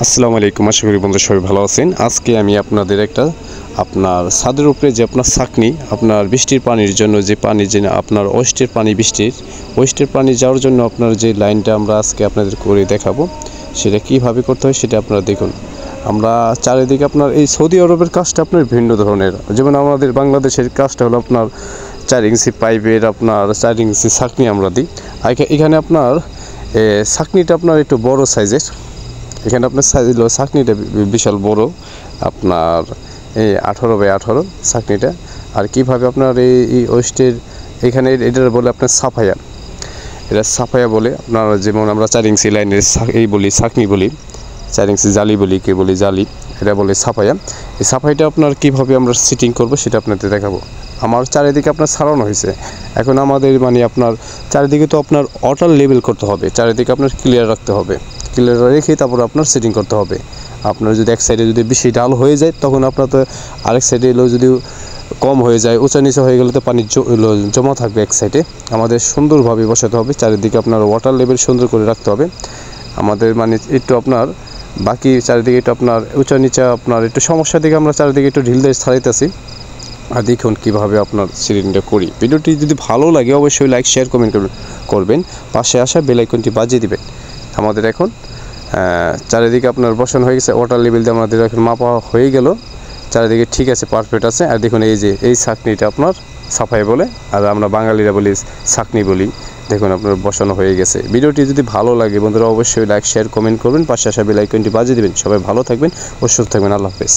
আসসালামু আলাইকুম। আশা করি বন্ধুরা সবাই ভালো আছেন। আজকে আমি আপনাদের একটা আপনার ছাদের উপরে যে আপনার ছাকনি, আপনার বৃষ্টির পানির জন্য যে পানি, যে আপনার ওয়েস্টের পানি, ওয়েস্টের পানি যাওয়ার জন্য আপনার যে লাইনটা আমরা আজকে আপনাদের করে দেখাবো, সেটা কীভাবে করতে হয় সেটা আপনারা দেখুন। আমরা চারিদিকে আপনার এই সৌদি আরবের কাজটা আপনার ভিন্ন ধরনের। যেমন আমাদের বাংলাদেশের কাজটা হলো আপনার 4 ইঞ্চি পাইপের আপনার 4 ইঞ্চি ছাকনি আমরা দিই। আর এখানে আপনার ছাকনিটা আপনার একটু বড় সাইজের। এখানে আপনার সাইজ হলো ছাকনিটা বিশাল বড়, আপনার এই 18x18 ছাকনিটা। আর কীভাবে আপনার এই ওয়েস্টের এখানে এটা বলে আপনার সাফায়া, এটা সাফায়া বলে। আপনার যেমন আমরা 4 ইঞ্চি লাইনের এই বলি ছাকনি বলি, 4 ইঞ্চি জালি বলি, কে বলি জালি, এটা বলে সাফায়া। এই সাফাইটা আপনার কীভাবে আমরা সিটিং করব সেটা আপনাদের দেখাবো। আমার চারিদিকে আপনার ছাড়ানো হয়েছে। এখন আমাদের আপনার চারিদিকে তো আপনার ওয়াটার লেভেল করতে হবে, চারিদিকে আপনার ক্লিয়ার রাখতে হবে। ক্লিয়ার রেখে তারপর আপনার সেটিং করতে হবে। আপনার যদি এক সাইডে যদি বেশি ডাল হয়ে যায়, তখন আপনার তো আরেক সাইডে এলো যদি কম হয়ে যায়, উঁচা নিচে হয়ে গেলে তো পানি জমা থাকবে এক সাইডে। আমাদের সুন্দরভাবে বসাতে হবে, চারিদিকে আপনার ওয়াটার লেভেল সুন্দর করে রাখতে হবে। আমাদের একটু আপনার বাকি চারিদিকে একটু আপনার উঁচা নিচা আপনার একটু সমস্যা দিকে আমরা চারিদিকে একটু ঢিল দিয়ে ছাড়াইতেছি। আর দেখুন কীভাবে আপনার সিলিংটা করি। ভিডিওটি যদি ভালো লাগে অবশ্যই লাইক, শেয়ার, কমেন্ট করবেন। পাশে আসা বেল আইকনটি বাজিয়ে দিবেন। আমাদের এখন চারিদিকে আপনার বসানো হয়ে গেছে, ওয়াটার লেভেল দিয়ে আমাদের এখন মাপা হয়ে গেল। চারিদিকে ঠিক আছে, পারফেক্ট আছে। আর দেখুন এই যে এই ছাকনিটা আপনার সাফাই বলে, আর আমরা বাঙালিরা বলি ছাকনি বলি। দেখুন আপনার বসানো হয়ে গেছে। ভিডিওটি যদি ভালো লাগে বন্ধুরা অবশ্যই লাইক, শেয়ার, কমেন্ট করবেন। পাশে আসা বেল আইকনটি বাজিয়ে দিবেন। সবাই ভালো থাকবেন ও সুস্থ থাকবেন। আল্লাহ হাফেজ।